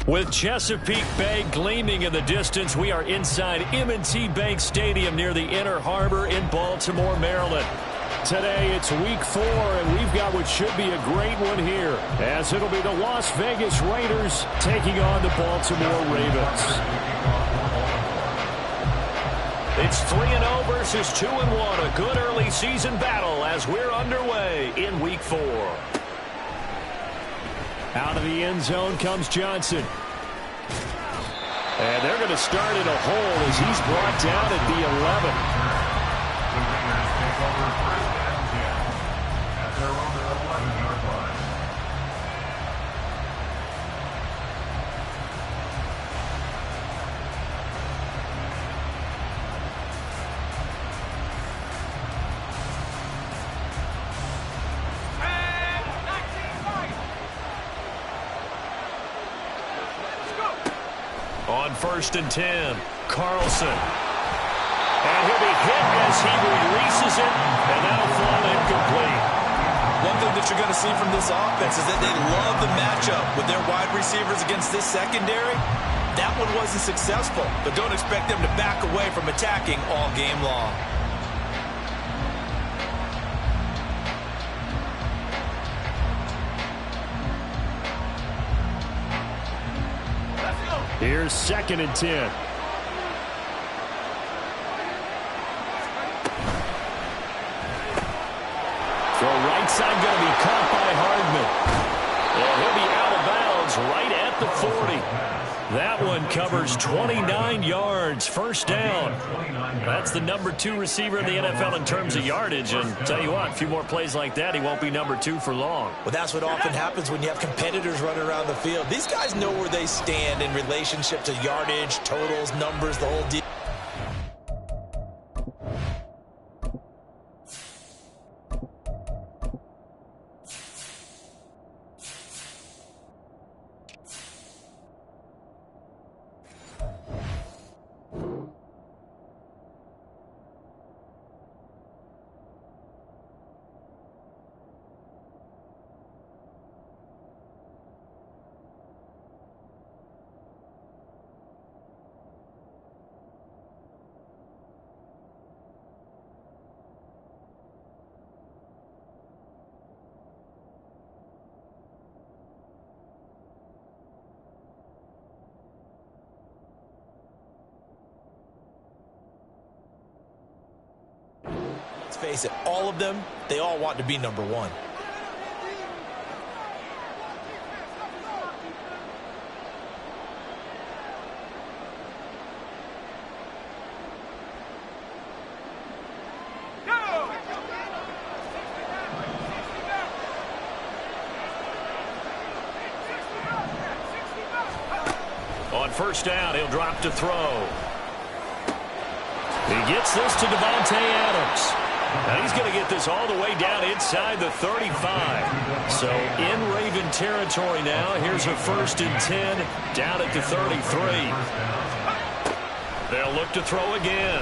With Chesapeake Bay gleaming in the distance, we are inside M&T Bank Stadium near the Inner Harbor in Baltimore, Maryland. Today, it's week 4, and we've got what should be a great one here, as it'll be the Las Vegas Raiders taking on the Baltimore Ravens. It's 3-0 versus 2-1, a good early season battle as we're underway in week 4. Out of the end zone comes Johnson. And they're going to start in a hole as he's brought down at the 11. On 1st and 10, Carlson. And he'll be hit as he releases it, and that'll fall incomplete. One thing that you're going to see from this offense is that they love the matchup with their wide receivers against this secondary. That one wasn't successful, but don't expect them to back away from attacking all game long. Here's 2nd and 10. Throw right side going to be caught by Hardman. And he'll be out of bounds right at the 40. That one covers 29 yards. First down. That's the number 2 receiver in the NFL in terms of yardage. And tell you what, a few more plays like that, he won't be number 2 for long. Well, that's what often happens when you have competitors running around the field. These guys know where they stand in relationship to yardage, totals, numbers, the whole deal. Face it, all of them, they all want to be number 1. On 1st down, he'll drop to throw. He gets this to Davante Adams. Now he's going to get this all the way down inside the 35. So in Raven territory now. Here's a 1st and 10 down at the 33. They'll look to throw again.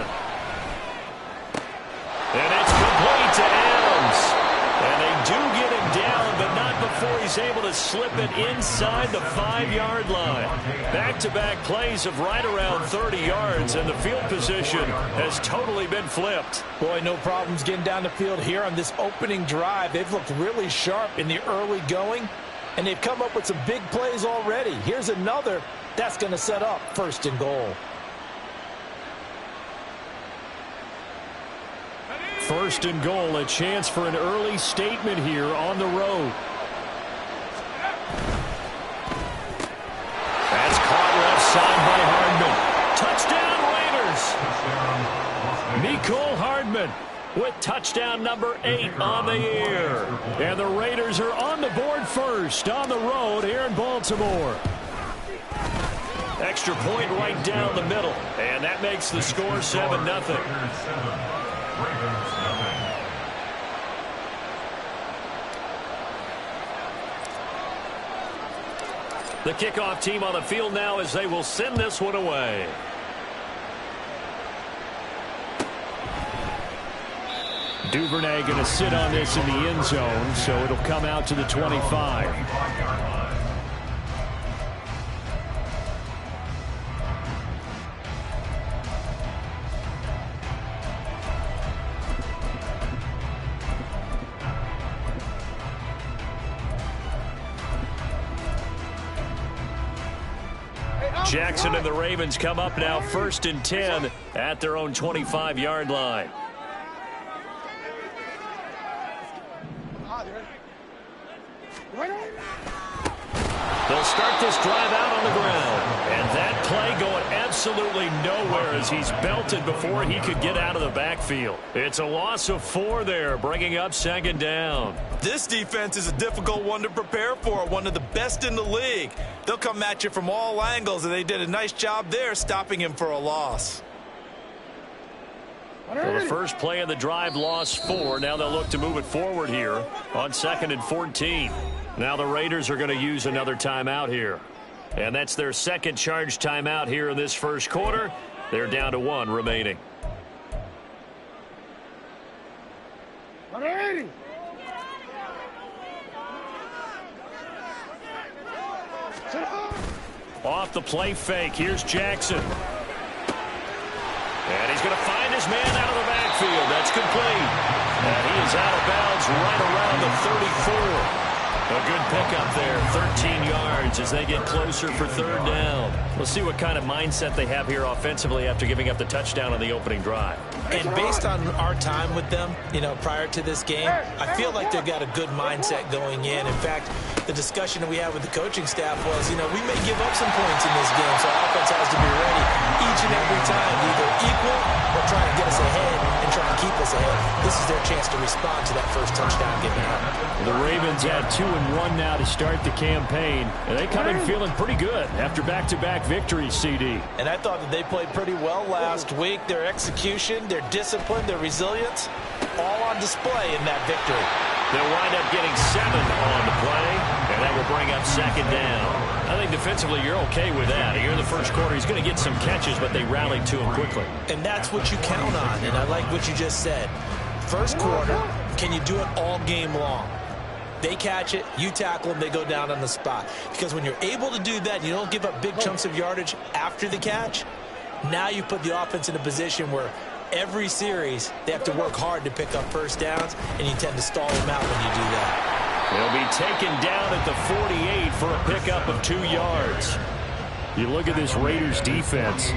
And it's complete to Adams. And they do get him down, but not before he's able to slip it inside the 5-yard line. Back-to-back plays of right around 30 yards, and the field position has totally been flipped. Boy, no problems getting down the field here on this opening drive. They've looked really sharp in the early going, and they've come up with some big plays already. Here's another that's going to set up 1st and goal. 1st and goal, a chance for an early statement here on the road. That's caught left side by Hardman. Touchdown, Raiders. Mecole Hardman with touchdown number 8 on the year. And the Raiders are on the board first on the road here in Baltimore. Extra point right down the middle. And that makes the score 7-0. The kickoff team on the field now as they will send this one away. Duvernay going to sit on this in the end zone, so it'll come out to the 25. Jackson and the Ravens come up now 1st and 10 at their own 25-yard line. They'll start this drive out on the ground. And that play going absolutely nowhere as he's belted before he could get out of the backfield. It's a loss of 4 there, bringing up 2nd down. This defense is a difficult one to prepare for, one of the best in the league. They'll come at you from all angles, and they did a nice job there stopping him for a loss. Well, the first play of the drive lost 4. Now they'll look to move it forward here on 2nd and 14. Now the Raiders are going to use another timeout here. And that's their second charge timeout here in this first quarter. They're down to 1 remaining. Off the play fake. Here's Jackson. And he's going to find his man out of the backfield. That's complete. And he is out of bounds right around the 34. A good pickup there, 13 yards as they get closer for 3rd down. We'll see what kind of mindset they have here offensively after giving up the touchdown on the opening drive. And based on our time with them, prior to this game, I feel like they've got a good mindset going in. In fact, the discussion that we had with the coaching staff was, we may give up some points in this game, so our offense has to be ready each and every time, either equal or try to get us ahead and try to keep us ahead. This is their chance to respond to that first touchdown given up. The Ravens had 2-1 now to start the campaign, and they come in feeling pretty good after back-to-back victories, CD. And I thought that they played pretty well last week. Their execution, their discipline, their resilience, all on display in that victory. They'll wind up getting 7 on the play, and that will bring up 2nd down. I think defensively you're okay with that. Here in the first quarter, he's going to get some catches, but they rallied to him quickly. And that's what you count on, and I like what you just said. First quarter, can you do it all game long? They catch it, you tackle them, they go down on the spot. Because when you're able to do that, you don't give up big chunks of yardage after the catch, now you put the offense in a position where every series they have to work hard to pick up first downs, and you tend to stall them out when you do that. They'll be taken down at the 48 for a pickup of 2 yards. You look at this Raiders defense.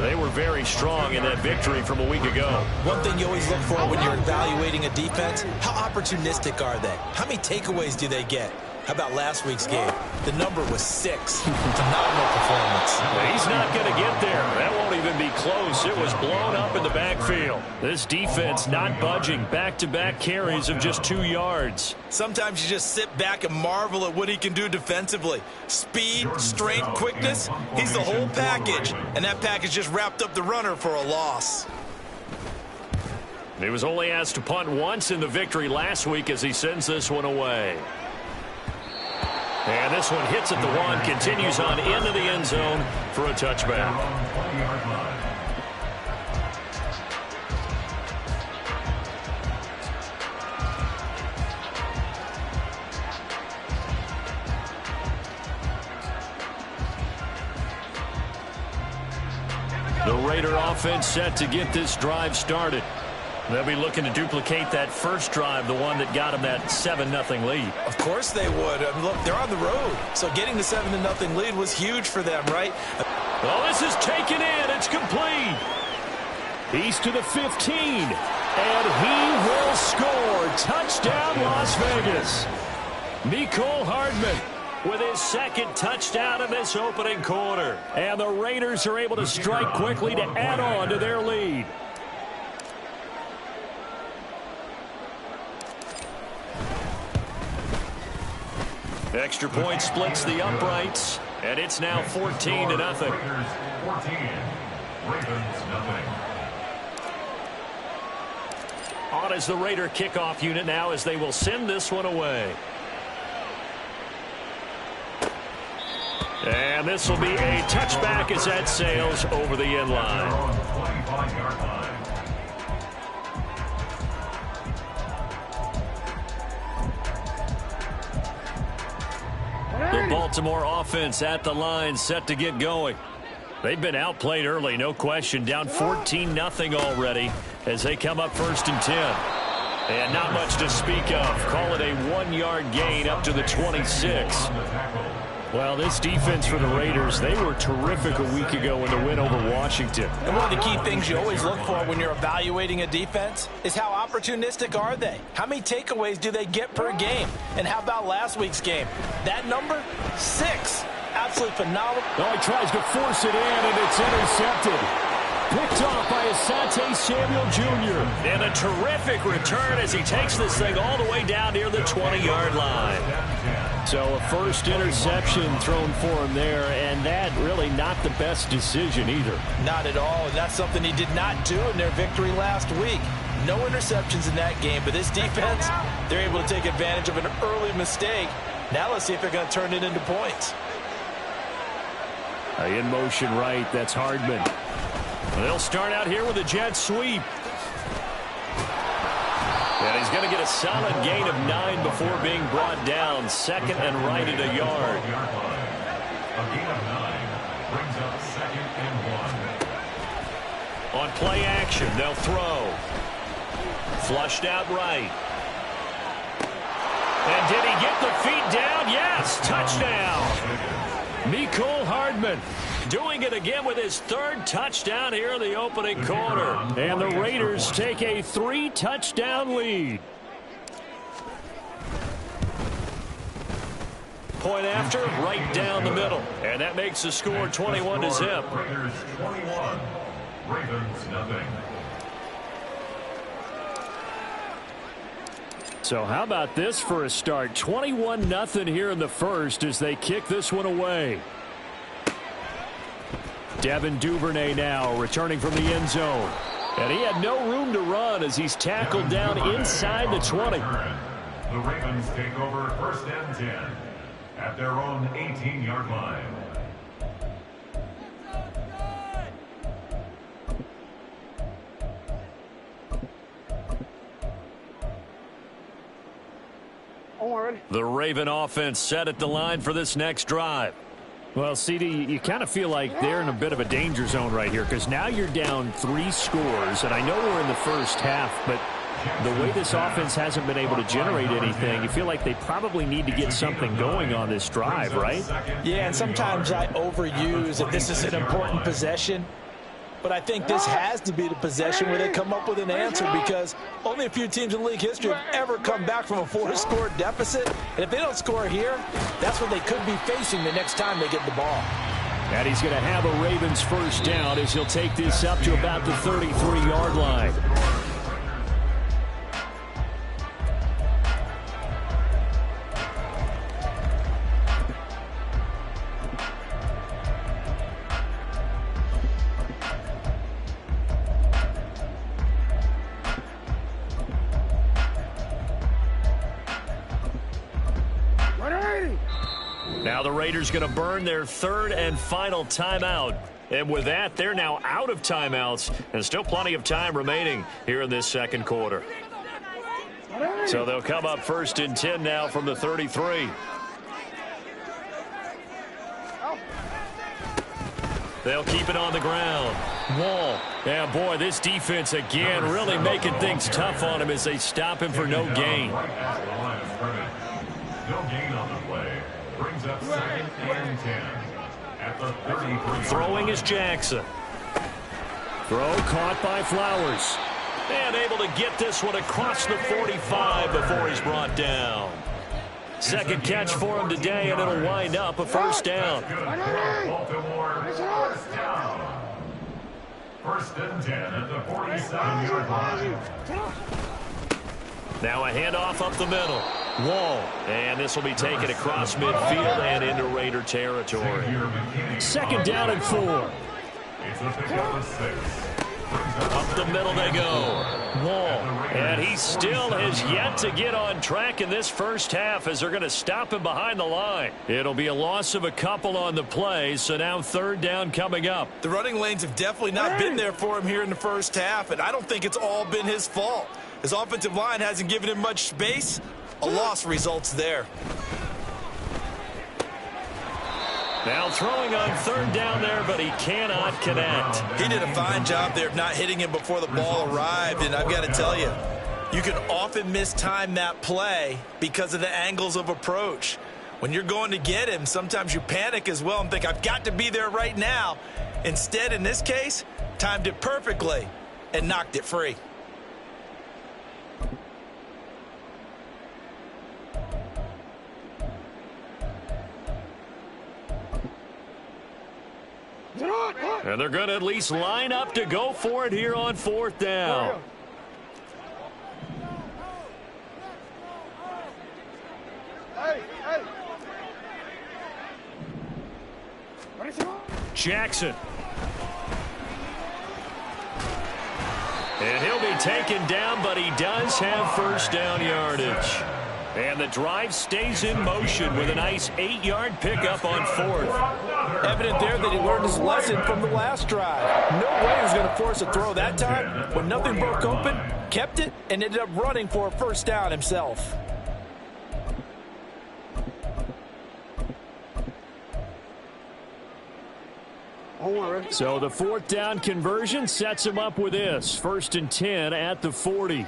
They were very strong in that victory from a week ago. One thing you always look for when you're evaluating a defense, how opportunistic are they? How many takeaways do they get? How about last week's game? The number was 6. Phenomenal performance. He's not going to get there. That won't even be close. It was blown up in the backfield. This defense not budging. Back-to-back carries of just 2 yards. Sometimes you just sit back and marvel at what he can do defensively. Speed, strength, quickness. He's the whole package. And that package just wrapped up the runner for a loss. He was only asked to punt once in the victory last week as he sends this one away. And this one hits at the 1, continues on into the end zone for a touchback. The Raider offense set to get this drive started. They'll be looking to duplicate that first drive, the one that got them that 7-0 lead. Of course they would. I mean, look, they're on the road. So getting the 7-0 lead was huge for them, right? Well, this is taken in. It's complete. He's to the 15. And he will score. Touchdown, Las Vegas. Mecole Hardman with his second touchdown in this opening quarter. And the Raiders are able to strike quickly to add on to their lead. Extra point splits the uprights, and it's now 14-0. On as the Raider kickoff unit now as they will send this one away. And this will be a touchback as that sails over the end line. The Baltimore offense at the line set to get going. They've been outplayed early, no question. Down 14-0 already as they come up 1st and 10. And not much to speak of. Call it a 1-yard gain up to the 26. Well, this defense for the Raiders, they were terrific a week ago in the win over Washington. And one of the key things you always look for when you're evaluating a defense is how opportunistic are they? How many takeaways do they get per game? And how about last week's game? That number, 6. Absolutely phenomenal. Oh, he tries to force it in, and it's intercepted. Picked off by Asante Samuel Jr. And a terrific return as he takes this thing all the way down near the 20-yard line. So a first interception thrown for him there, and that really not the best decision either. Not at all, and that's something he did not do in their victory last week. No interceptions in that game, but this defense, they're able to take advantage of an early mistake. Now let's see if they're going to turn it into points. In motion right, that's Hardman. They'll start out here with a jet sweep. And he's going to get a solid gain of 9 before being brought down. Second and right at a yard. A gain of 9 brings up 2nd and 1. On play action, they'll throw. Flushed out right. And did he get the feet down? Yes, touchdown. Mecole Hardman doing it again with his 3rd touchdown here in the opening quarter. And the Raiders take a 3-touchdown lead. Point after, right down the middle. And that makes the score 21-0. Raiders 21, Ravens nothing. So how about this for a start? 21-0 here in the first as they kick this one away. Devin Duvernay now returning from the end zone. And he had no room to run as he's tackled down inside the 20. The Ravens take over 1st and 10 at their own 18-yard line. The Raven offense set at the line for this next drive. Well, CD, you kind of feel like they're in a bit of a danger zone right here because now you're down 3 scores, and I know we're in the first half, but the way this offense hasn't been able to generate anything, you feel like they probably need to get something going on this drive, right? Yeah, and sometimes I overuse that this is an important possession. But I think this has to be the possession where they come up with an answer because only a few teams in league history have ever come back from a 4-score deficit. And if they don't score here, that's what they could be facing the next time they get the ball. And he's going to have a Ravens first down as he'll take this up to about the 33-yard line. Now the Raiders going to burn their 3rd and final timeout. And with that, they're now out of timeouts and still plenty of time remaining here in this second quarter. So they'll come up 1st and 10 now from the 33. They'll keep it on the ground. Wall. Yeah, boy, this defense again really making things tough on him as they stop him for no gain. No gain on the play. Brings up 2nd and 10 at the 33. Throwing is Jackson. Throw caught by Flowers. And able to get this one across the 45 before he's brought down. Second catch for him today, and it'll wind up a first down. Baltimore, first down. 1st and 10 at the 47-yard line. Now a handoff up the middle. Wall. And this will be taken across midfield and into Raider territory. 2nd down and 4. It's a pickup of 6. Up the middle they go. Wall. And he still has yet to get on track in this first half as they're going to stop him behind the line. It'll be a loss of a couple on the play, so now 3rd down coming up. The running lanes have definitely not been there for him here in the first half, and I don't think it's all been his fault. His offensive line hasn't given him much space. A loss results there. Now throwing on 3rd down there, but he cannot connect. He did a fine job there of not hitting him before the ball arrived, and I've got to tell you, you can often mistime that play because of the angles of approach. When you're going to get him, sometimes you panic as well and think, I've got to be there right now. Instead, in this case, timed it perfectly and knocked it free. And they're going to at least line up to go for it here on 4th down. Jackson. And he'll be taken down, but he does have first down yardage. And the drive stays in motion with a nice 8-yard pickup on 4th. Evident there that he learned his lesson from the last drive. No way he was going to force a throw that time. When nothing broke open, kept it, and ended up running for a first down himself. So the 4th down conversion sets him up with this. 1st and 10 at the 40.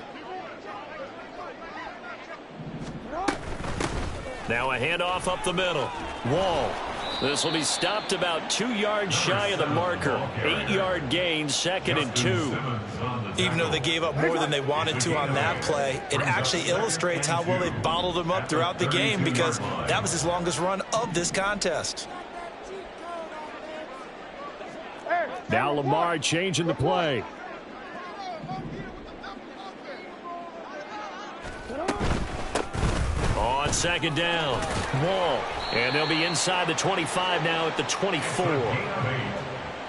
Now a handoff up the middle. Wall. This will be stopped about 2 yards shy of the marker. 8-yard gain, 2nd and 2. Even though they gave up more than they wanted to on that play, it actually illustrates how well they bottled him up throughout the game, because that was his longest run of this contest. Now Lamar changing the play. On 2nd down, Wall. And they'll be inside the 25 now at the 24.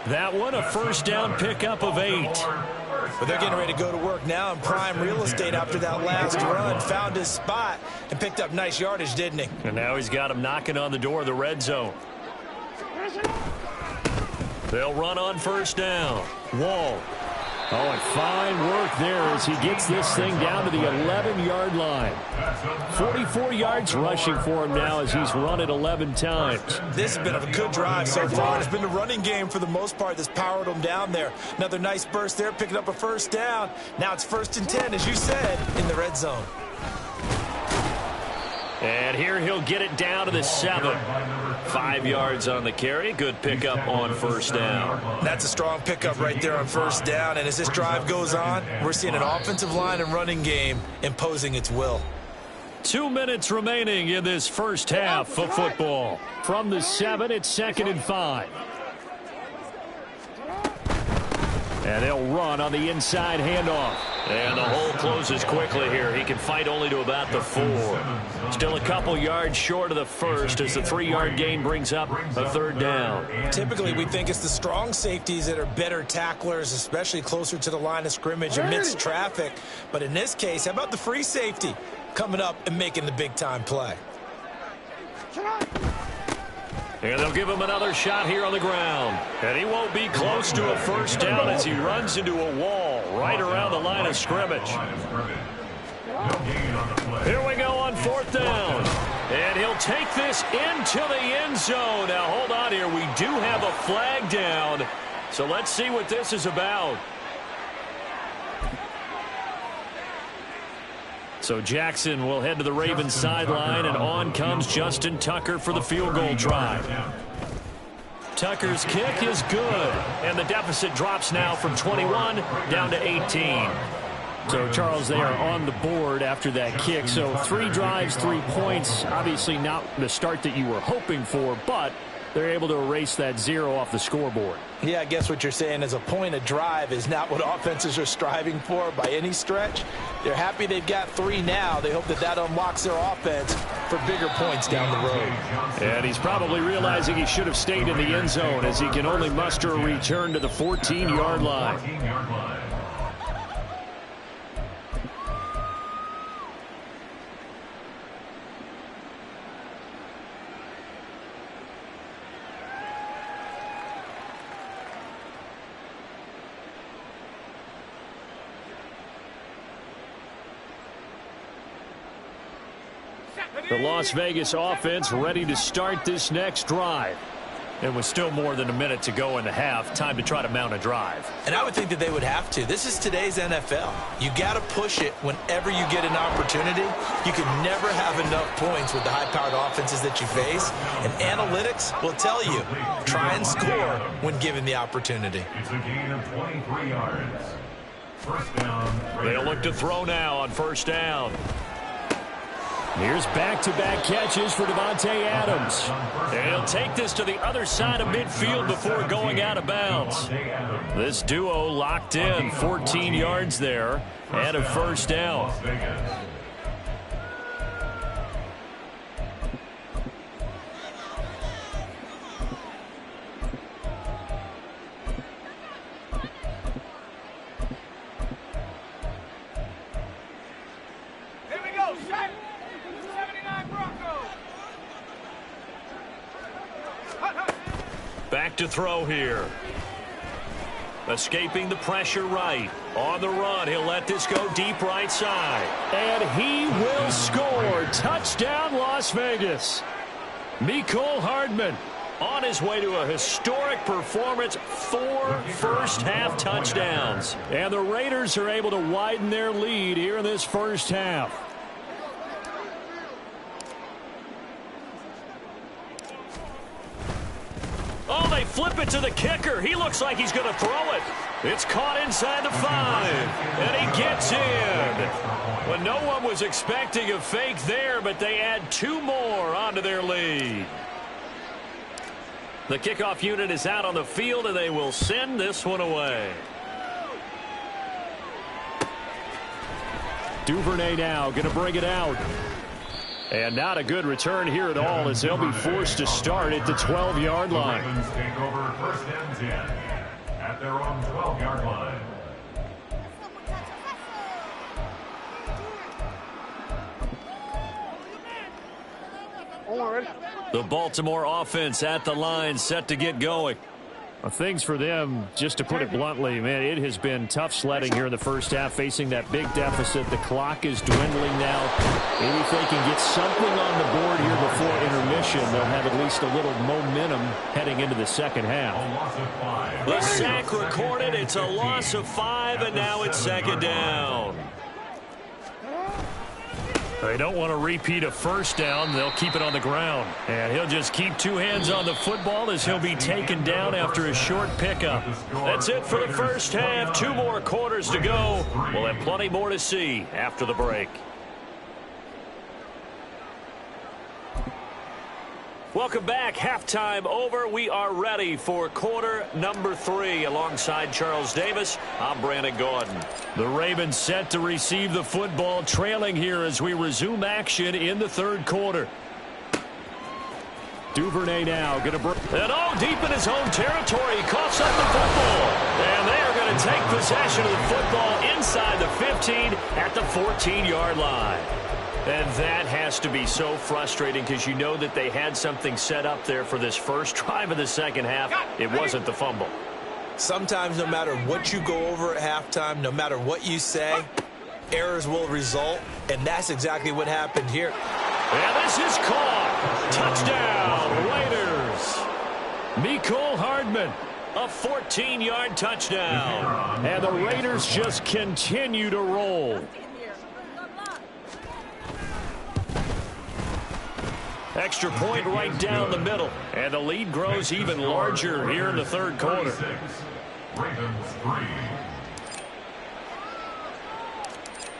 That one a first down pickup of 8. But they're getting ready to go to work now in prime real estate after that last run. Found his spot and picked up nice yardage, didn't he? And now he's got him knocking on the door of the red zone. They'll run on first down. Wall. Oh, and fine work there as he gets this thing down to the 11-yard line. 44 yards rushing for him now as he's run it 11 times. This has been a good drive so far. It's been the running game for the most part that's powered him down there. Another nice burst there, picking up a first down. Now it's 1st and 10, as you said, in the red zone. And here he'll get it down to the 7. 5 yards on the carry. Good pickup on first down. That's a strong pickup right there on first down. And as this drive goes on, we're seeing an offensive line and running game imposing its will. 2 minutes remaining in this first half of football. From the 7, it's 2nd and 5. And they'll run on the inside handoff. And the hole closes quickly here. He can fight only to about the 4. Still a couple yards short of the first as the 3-yard gain brings up a 3rd down. Typically, we think it's the strong safeties that are better tacklers, especially closer to the line of scrimmage amidst traffic. But in this case, how about the free safety coming up and making the big-time play? And they'll give him another shot here on the ground. And he won't be close to a first down as he runs into a wall right around the line of scrimmage. Here we go on 4th down. And he'll take this into the end zone. Now, hold on here. We do have a flag down. So let's see what this is about. So Jackson will head to the Ravens sideline, and on comes Justin Tucker for the field goal try. Tucker's kick is good, and the deficit drops now from 21 down to 18. So, Charles, they are on the board after that kick. So 3 drives, 3 points. Obviously not the start that you were hoping for, but they're able to erase that 0 off the scoreboard. Yeah, I guess what you're saying is a point a drive is not what offenses are striving for by any stretch. They're happy they've got 3 now. They hope that that unlocks their offense for bigger points down the road. And he's probably realizing he should have stayed in the end zone as he can only muster a return to the 14-yard line. The Las Vegas offense ready to start this next drive. And with still more than a minute to go in the half, time to try to mount a drive. And I would think that they would have to. This is today's NFL. You got to push it whenever you get an opportunity. You can never have enough points with the high-powered offenses that you face. And analytics will tell you, try and score when given the opportunity. It's a gain of 23 yards. First down. They'll look to throw now on first down. Here's back-to-back catches for Davante Adams. And he'll take this to the other side of midfield before going out of bounds. This duo locked in, 14 yards there, and a first down. Back to throw here. Escaping the pressure right. On the run, he'll let this go deep right side. And he will score. Touchdown, Las Vegas. Mecole Hardman on his way to a historic performance. 4 first-half touchdowns. And the Raiders are able to widen their lead here in this first half. Oh, they flip it to the kicker. He looks like he's going to throw it. It's caught inside the 5, and he gets in. Well, no one was expecting a fake there, but they add 2 more onto their lead. The kickoff unit is out on the field, and they will send this one away. Duvernay now going to bring it out. And not a good return here at all, as they'll be forced to start at the 12-yard line. The Ravens take over first and 10 at their own 12-yard line. The Baltimore offense at the line, set to get going. Well, things for them, just to put it bluntly, man, it has been tough sledding here in the first half, facing that big deficit. The clock is dwindling now. Maybe if they can get something on the board here before intermission, they'll have at least a little momentum heading into the second half. The sack recorded. It's a loss of 5, and now it's second down. They don't want to repeat a first down. They'll keep it on the ground. And he'll just keep 2 hands on the football as he'll be taken down after a short pickup. That's it for the first half. 2 more quarters to go. We'll have plenty more to see after the break. Welcome back. Halftime over. We are ready for quarter number 3. Alongside Charles Davis, I'm Brandon Gaudin. The Ravens set to receive the football, trailing here as we resume action in the third quarter. Duvernay now going to bring it deep in his own territory. He coughs up the football. And they are going to take possession of the football inside the 15 at the 14-yard line. And that has to be so frustrating because you know that they had something set up there for this first drive of the second half. It wasn't the fumble. Sometimes no matter what you go over at halftime, no matter what you say, errors will result, and that's exactly what happened here. And this is caught. Touchdown, Raiders. Mecole Hardman, a 14-yard touchdown. And the Raiders just continue to roll. Extra point right down the middle. And the lead grows even larger here in the third quarter. Ravens 3.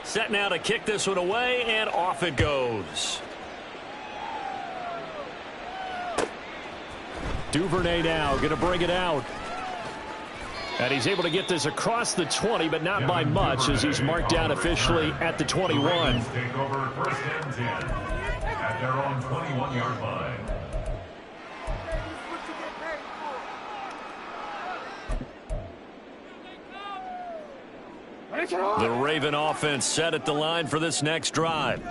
Set now to kick this one away, and off it goes. Duvernay now going to bring it out. And he's able to get this across the 20, but not by much, as he's marked down officially at the 21. Ravens take over first and 10 at their own 21-yard line. The Raven offense set at the line for this next drive.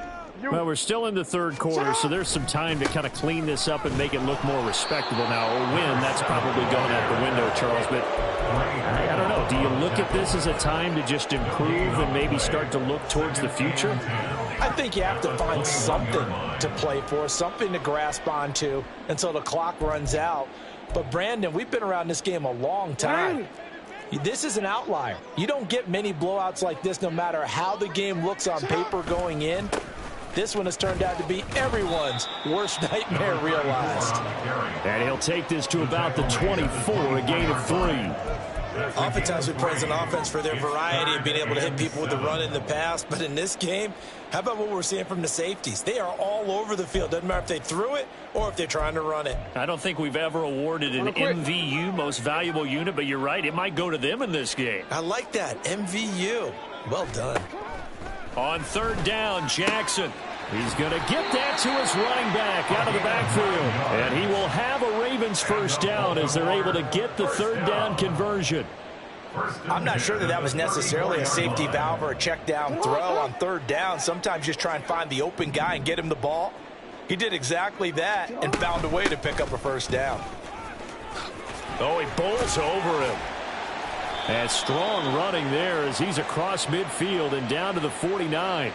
Well, we're still in the third quarter, so there's some time to kind of clean this up and make it look more respectable. Now, a win, that's probably going out the window, Charles, but I don't know. Do you look at this as a time to just improve and maybe start to look towards the future? I think you have to find something to play for, something to grasp onto until the clock runs out. But, Brandon, we've been around this game a long time. This is an outlier. You don't get many blowouts like this no matter how the game looks on paper going in. This one has turned out to be everyone's worst nightmare realized. And he'll take this to about the 24, a gain of 3. Oftentimes we praise an offense for their variety of being able to hit people with the run in the pass. But in this game, how about what we're seeing from the safeties? They are all over the field. Doesn't matter if they threw it or if they're trying to run it. I don't think we've ever awarded an MVU, most valuable unit, but you're right, it might go to them in this game. I like that, MVU. Well done. On third down, Jackson. He's going to get that to his running back out of the backfield. And he will have a Ravens first down as they're able to get the third down conversion. I'm not sure that was necessarily a safety valve or a check down throw on third down. Sometimes just try and find the open guy and get him the ball. He did exactly that and found a way to pick up a first down. Oh, he bowls over him. And strong running there as he's across midfield and down to the 49.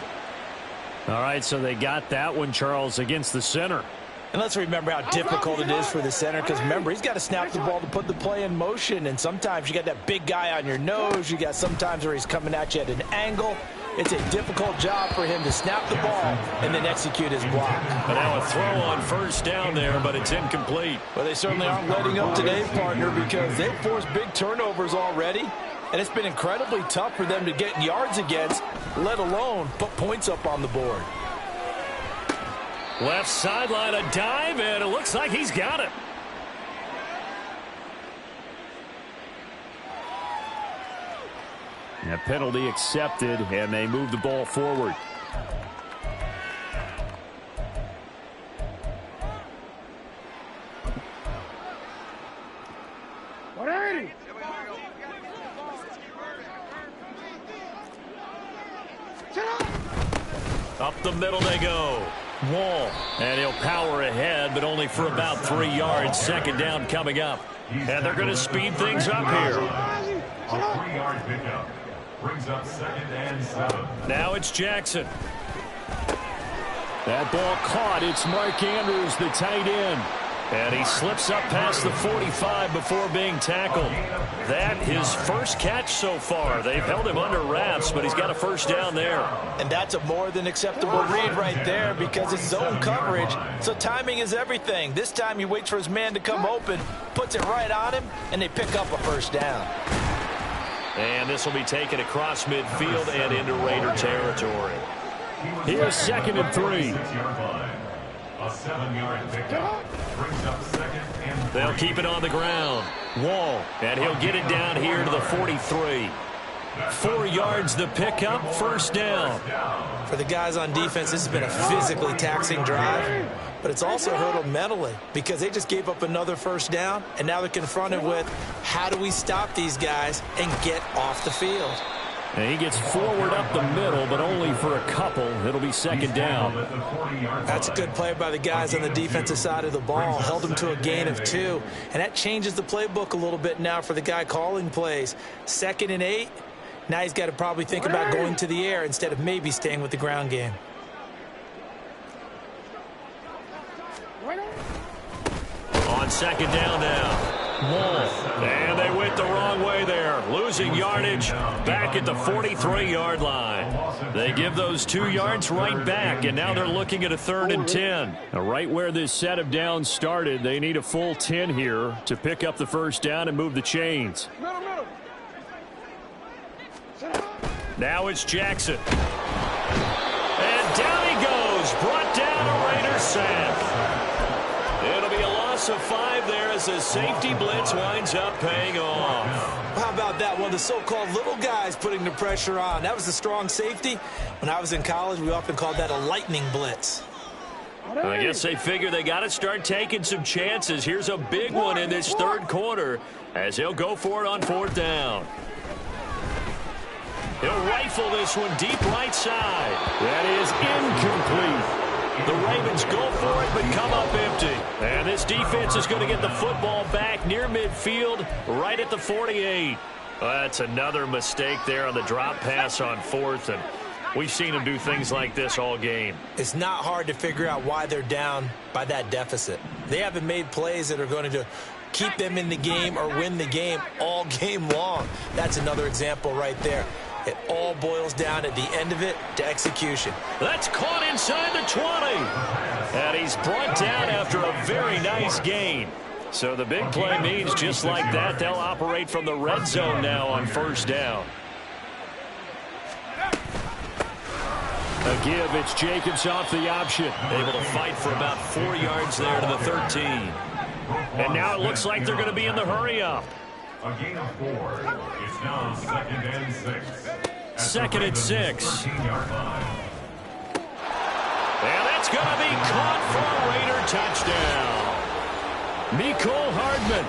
All right, so they got that one, Charles, against the center. And let's remember how difficult it is for the center, because remember, he's got to snap the ball to put the play in motion, and sometimes you got that big guy on your nose. You got sometimes where he's coming at you at an angle. It's a difficult job for him to snap the ball and then execute his block. But now a throw on first down there, but it's incomplete. Well, they certainly aren't letting up today, partner, because they've forced big turnovers already. And it's been incredibly tough for them to get yards against, let alone put points up on the board. Left sideline, a dive, and it looks like he's got it. A penalty accepted, and they move the ball forward. Up the middle they go. Wall. And he'll power ahead, but only for about 3 yards. Second down coming up. And they're going to speed things up here. A 3-yard pickup brings up 2nd and 7. Now it's Jackson. That ball caught. It's Mark Andrews, the tight end. And he slips up past the 45 before being tackled. That his first catch so far. They've held him under wraps, but he's got a first down there. And that's a more than acceptable read right there because it's zone coverage. So timing is everything. This time he waits for his man to come open, puts it right on him, and they pick up a first down. And this will be taken across midfield and into Raider territory. Here's 2nd and 3. A 7-yard pickup brings up 2nd and 3. They'll keep it on the ground. Wall, and he'll get it down here to the 43. 4 yards the pickup, first down. For the guys on defense, this has been a physically taxing drive, but it's also hurt them mentally because they just gave up another first down, and now they're confronted with how do we stop these guys and get off the field. And he gets forward up the middle, but only for a couple. It'll be second down. That's a good play by the guys on the defensive side of the ball. Held him to a gain of 2. And that changes the playbook a little bit now for the guy calling plays. 2nd and 8. Now he's got to probably think about going to the air instead of maybe staying with the ground game. On second down now. Wall. And they went the wrong way there. Losing yardage back at the 43-yard line. They give those 2 yards right back, and now they're looking at a 3rd and 10. Now, right where this set of downs started, they need a full 10 here to pick up the first down and move the chains. Now it's Jackson. And down he goes. Brought down a Raider sack. It'll be a loss of 5 there as the safety blitz winds up paying off. How about that? One of the so-called little guys putting the pressure on. That was a strong safety. When I was in college, we often called that a lightning blitz. I guess they figure they got to start taking some chances. Here's a big one in this third quarter as he'll go for it on 4th down. He'll rifle this one deep right side. That is incomplete. The Ravens go for it, but come up empty. And this defense is going to get the football back near midfield, right at the 48. That's another mistake there on the drop pass on 4th, and we've seen them do things like this all game. It's not hard to figure out why they're down by that deficit. They haven't made plays that are going to keep them in the game or win the game all game long. That's another example right there. It all boils down at the end of it to execution. That's caught inside the 20. And he's brought down after a very nice gain. So the big play means just like that, they'll operate from the red zone now on first down. A give, it's Jacobs off the option. Able to fight for about 4 yards there to the 13. And now it looks like they're going to be in the hurry-up. A gain of 4. It's now 2nd and 6. 2nd and 6. 14-yard line. And that's going to be caught for a Raider touchdown. Mecole Hardman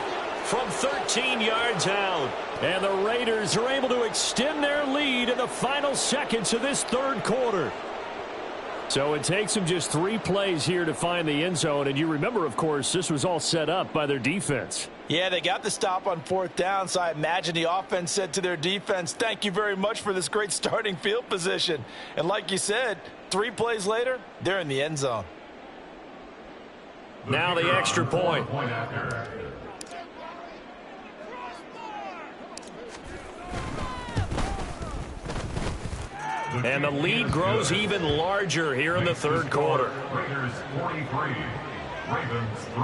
from 13 yards out. And the Raiders are able to extend their lead in the final seconds of this third quarter. So it takes them just 3 plays here to find the end zone. And you remember, of course, this was all set up by their defense. Yeah, they got the stop on 4th down, so I imagine the offense said to their defense, thank you very much for this great starting field position. And like you said, 3 plays later, they're in the end zone. Now the extra point. And the lead grows even larger here in the third quarter. Raiders 43, Ravens 3.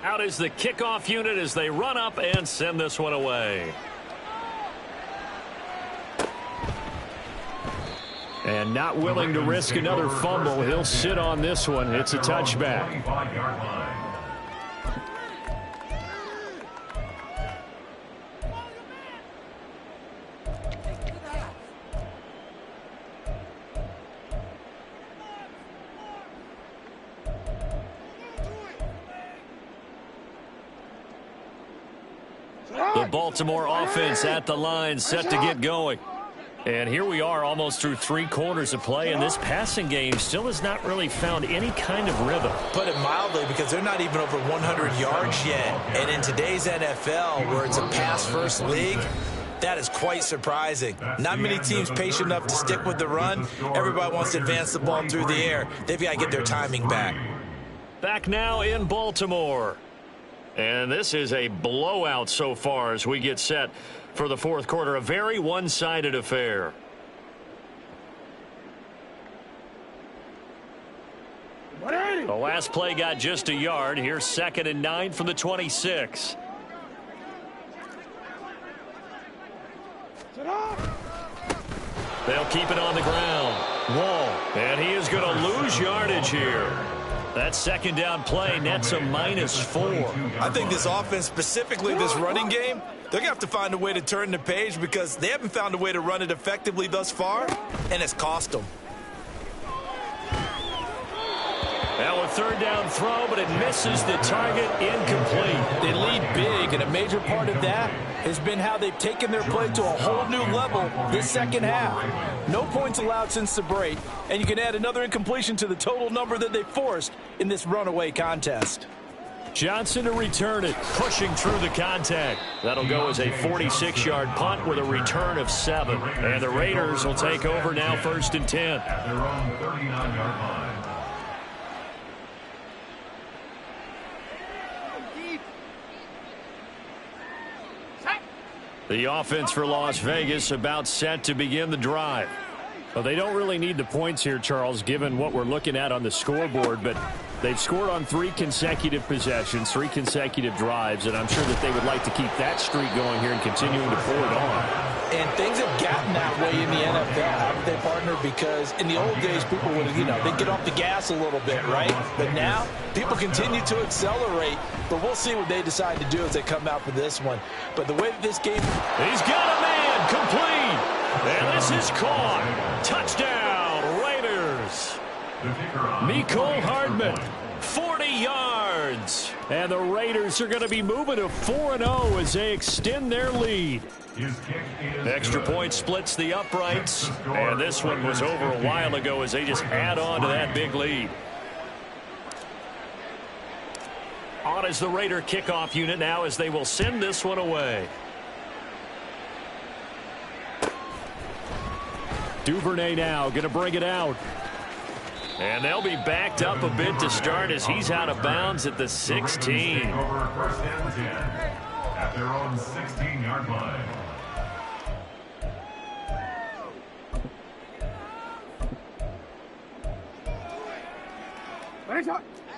Out is the kickoff unit as they run up and send this one away. And not willing to risk another fumble, he'll sit on this one. It's a touchback. 25-yard line. The Baltimore offense at the line, set to get going. And here we are almost through 3 quarters of play, and this passing game still has not really found any kind of rhythm. Put it mildly, because they're not even over 100 yards yet. And in today's NFL, where it's a pass-first league, that is quite surprising. Not many teams patient enough to stick with the run. Everybody wants to advance the ball through the air. They've got to get their timing back. Back now in Baltimore. And this is a blowout so far as we get set for the fourth quarter. A very one-sided affair. The last play got just a yard. Here's 2nd and 9 from the 26. They'll keep it on the ground. Wall. And he is going to lose yardage here. That 2nd down play nets a -4. I think this offense, specifically this running game, they're going to have to find a way to turn the page because they haven't found a way to run it effectively thus far, and it's cost them. Now a 3rd down throw, but it misses the target, incomplete. They lead big, and a major part of that has been how they've taken their play to a whole new level this second half. No points allowed since the break, and you can add another incompletion to the total number that they forced in this runaway contest. Johnson to return it, pushing through the contact. That'll go as a 46-yard punt with a return of 7. And the Raiders will take over now 1st and 10. At their own 39-yard line. The offense for Las Vegas about set to begin the drive. Well, they don't really need the points here, Charles, given what we're looking at on the scoreboard, but they've scored on 3 consecutive possessions, 3 consecutive drives, and I'm sure that they would like to keep that streak going here and continuing to pull it on. And things have gotten that way in the NFL, haven't they, partner? Because in the old days, people would, they'd get off the gas a little bit, right? But now, people continue to accelerate, but we'll see what they decide to do as they come out for this one. But the way that this game... He's got a man, complete! And this is caught. Touchdown, Raiders. Mecole Hardman, 40 yards. yards. And the Raiders are going to be moving to 4-0 as they extend their lead. Extra point splits the uprights. And this one was over a while ago as they just add on to that big lead. On is the Raider kickoff unit now as they will send this one away. Duvernay now going to bring it out. And they'll be backed up a bit to start as he's out of bounds at the 16. First and 10 at their own 16-yard line.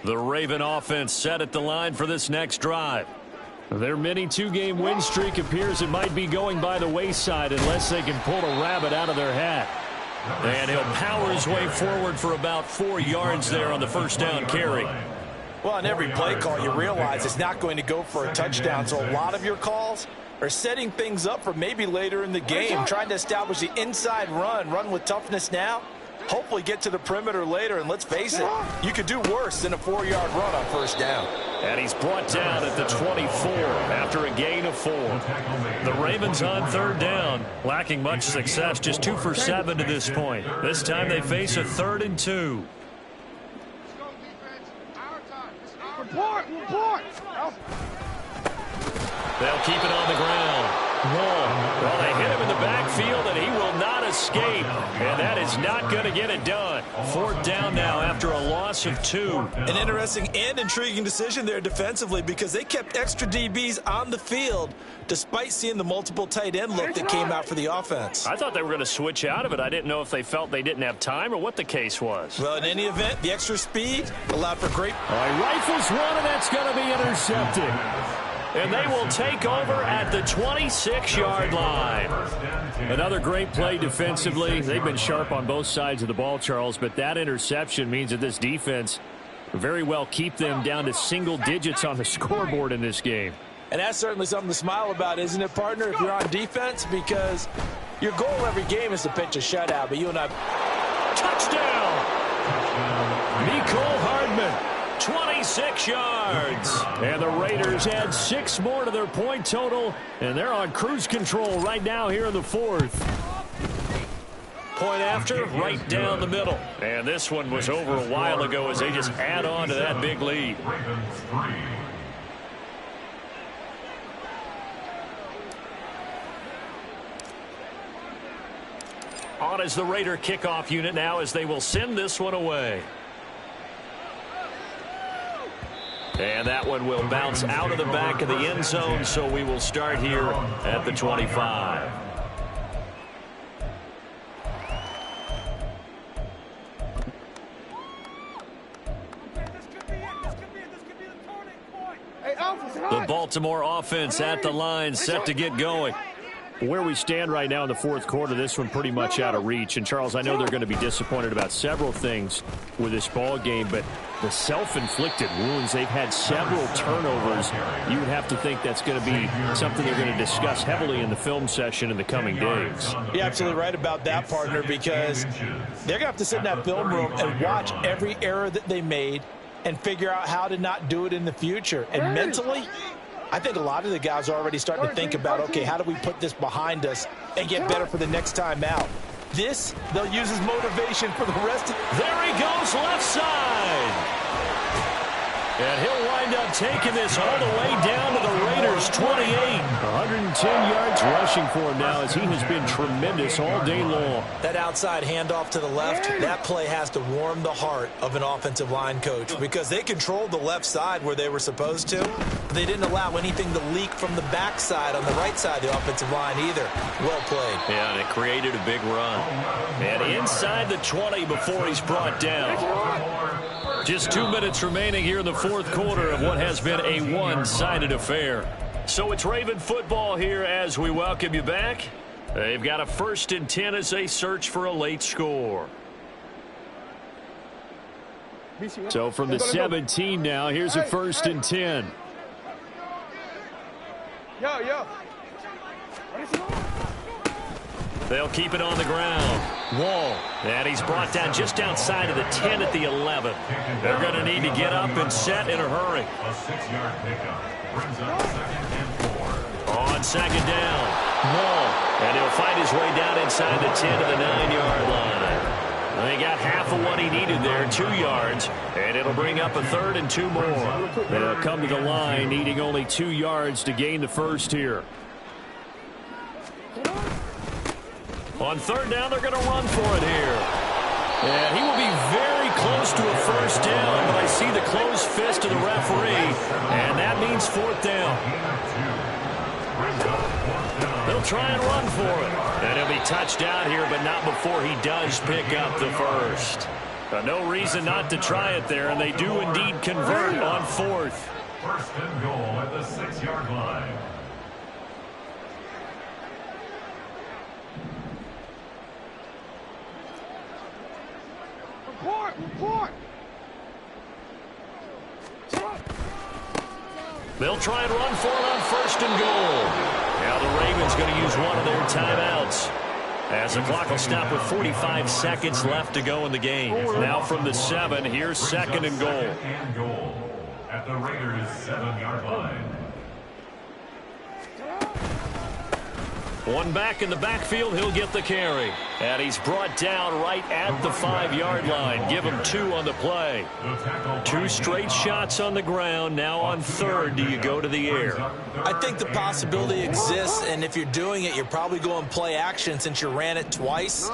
The Raven offense set at the line for this next drive. Their mini two-game win streak appears it might be going by the wayside unless they can pull a rabbit out of their hat. And he'll power his way forward for about 4 yards there on the first down carry. Well, on every play call, you realize it's not going to go for a touchdown. So a lot of your calls are setting things up for maybe later in the game, trying to establish the inside run with toughness now. Hopefully get to the perimeter later, and let's face it, you could do worse than a 4-yard run on first down. And he's brought down at the 24 after a gain of 4. The Ravens on third down, lacking much success, just 2 for 7 to this point. This time they face a 3rd and 2. They'll keep it on the ground. Well, they hit him in the backfield, and he will not escape. And that is not going to get it done. 4th down now after a loss of 2. An interesting and intriguing decision there defensively because they kept extra DBs on the field despite seeing the multiple tight end look that came out for the offense. I thought they were going to switch out of it. I didn't know if they felt they didn't have time or what the case was. Well, in any event, the extra speed allowed for great. All right, rifles one, and that's going to be intercepted. And they will take over at the 26-yard line. Another great play defensively. They've been sharp on both sides of the ball, Charles, but that interception means that this defense very well keep them down to single digits on the scoreboard in this game. And that's certainly something to smile about, isn't it, partner, if you're on defense? Because your goal every game is to pitch a shutout, but you and I... Touchdown! Mecole Hardman. 26 yards. And the Raiders add 6 more to their point total, and they're on cruise control right now here in the 4th. Point after, right down the middle. And this one was over a while ago as they just add on to that big lead. On is the Raider kickoff unit now as they will send this one away. And that one will bounce out of the back of the end zone, so we will start here at the 25. The Baltimore offense at the line, set to get going. Where we stand right now in the 4th quarter, this one pretty much out of reach. And, Charles, I know they're going to be disappointed about several things with this ball game, but the self-inflicted wounds, they've had several turnovers. You would have to think that's going to be something they're going to discuss heavily in the film session in the coming days. You're absolutely right about that, partner, because they're going to have to sit in that film room and watch every error that they made and figure out how to not do it in the future. And mentally, I think a lot of the guys are already starting to think about, okay, how do we put this behind us and get better for the next time out? This, they'll use as motivation for the rest of... There he goes, left side. And he'll wind up taking this all the way down to the Raiders' 28. 110 yards rushing for him now as he has been tremendous all day long. That outside handoff to the left, that play has to warm the heart of an offensive line coach because they controlled the left side where they were supposed to. They didn't allow anything to leak from the backside on the right side of the offensive line either. Well played. Yeah, and it created a big run. And inside the 20 before he's brought down. Just 2 minutes remaining here in the 4th quarter of what has been a one-sided affair. So it's Raven football here as we welcome you back. They've got a 1st and 10 as they search for a late score. So from the 17 now, here's a 1st and 10. They'll keep it on the ground. Wall, and he's brought down just outside of the 10 at the 11. They're going to need to get up and set in a hurry. A 6-yard pickup brings up 2nd and 4. On 2nd down, Wall, and he'll find his way down inside the 10 to the 9-yard line. They got half of what he needed there, 2 yards, and it'll bring up a 3rd and 2 more. They'll come to the line needing only 2 yards to gain the first here. On 3rd down, they're going to run for it here. And he will be very close to a first down, but I see the closed fist of the referee, and that means 4th down. They'll try and run for it. And he'll be touched out here, but not before he does pick up the first. No reason not to try it there, and they do indeed convert on 4th. 1st and goal at the 6-yard line. Report! They'll try and run for it on 1st and goal. Now the Ravens going to use one of their timeouts, as the clock will stop with 45 seconds left to go in the game. Now from the 7, here's 2nd and goal. 2nd and goal at the Raiders' 7-yard line. One back in the backfield, he'll get the carry. And he's brought down right at the 5-yard line. Give him 2 on the play. 2 straight shots on the ground. Now on 3rd, do you go to the air? I think the possibility exists, and if you're doing it, you're probably going play action since you ran it twice.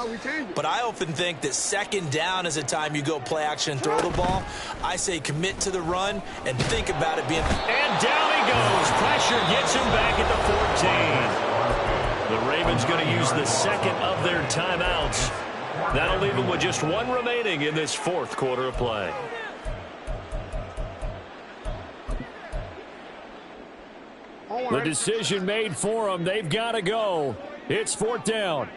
But I often think that 2nd down is a time you go play action and throw the ball. I say commit to the run and think about it being... And down he goes. Pressure gets him back at the 14. The Ravens going to use the 2nd of their timeouts. That'll leave them with just 1 remaining in this 4th quarter of play. The decision made for them. They've got to go. It's 4th down.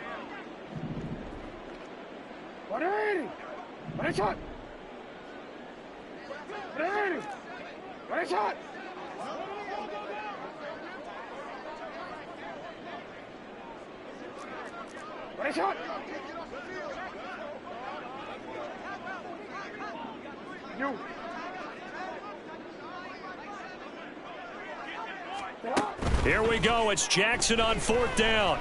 Here we go. It's Jackson on 4th down.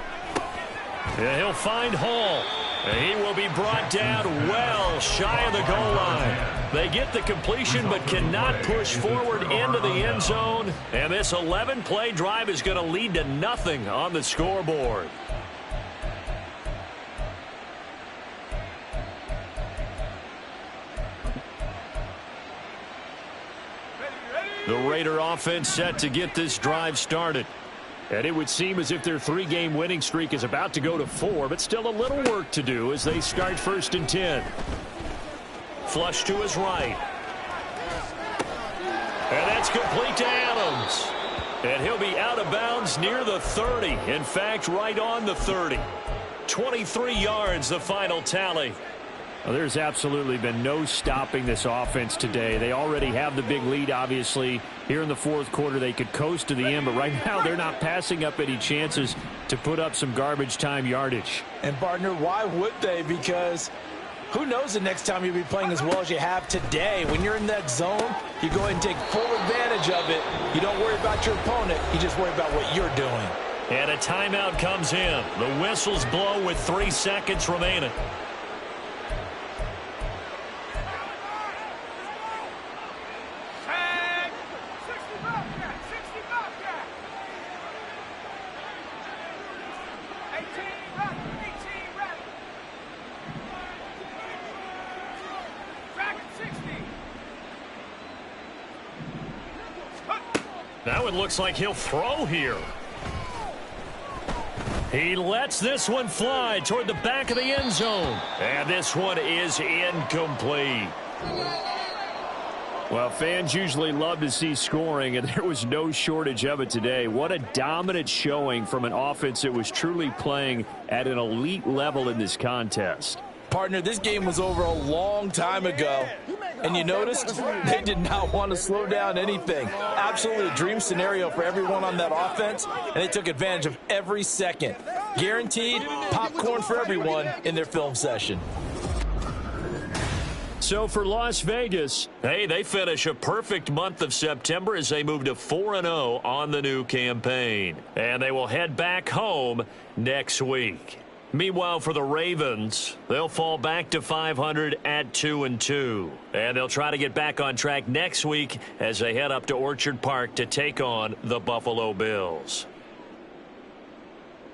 And he'll find Hall. And he will be brought down well shy of the goal line. They get the completion but cannot push forward into the end zone. And this 11-play drive is going to lead to nothing on the scoreboard. The Raider offense set to get this drive started. And it would seem as if their 3-game winning streak is about to go to 4, but still a little work to do as they start 1st and 10. Flush to his right. And that's complete to Adams. And he'll be out of bounds near the 30. In fact, right on the 30. 23 yards, the final tally. Well, there's absolutely been no stopping this offense today. They already have the big lead, obviously. Here in the 4th quarter, they could coast to the end, but right now they're not passing up any chances to put up some garbage time yardage. And, partner, why would they? Because who knows the next time you'll be playing as well as you have today. When you're in that zone, you go ahead and take full advantage of it. You don't worry about your opponent. You just worry about what you're doing. And a timeout comes in. The whistles blow with 3 seconds remaining. That one looks like he'll throw here. He lets this one fly toward the back of the end zone. And this one is incomplete. Well, fans usually love to see scoring, and there was no shortage of it today. What a dominant showing from an offense that was truly playing at an elite level in this contest. Partner, this game was over a long time ago. And you noticed they did not want to slow down anything. Absolutely a dream scenario for everyone on that offense, and they took advantage of every second. Guaranteed popcorn for everyone in their film session. So for Las Vegas, hey, they finish a perfect month of September as they move to 4-0 on the new campaign. And they will head back home next week. Meanwhile, for the Ravens, they'll fall back to 500 at 2-2. And they'll try to get back on track next week as they head up to Orchard Park to take on the Buffalo Bills.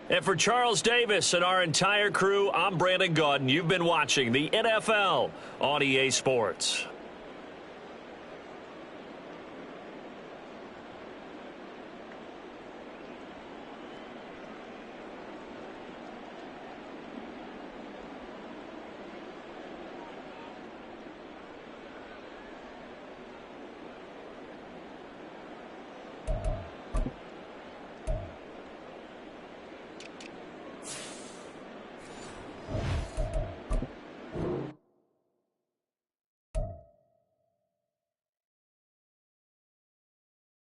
And for Charles Davis and our entire crew, I'm Brandon Gaudin. You've been watching the NFL on EA Sports.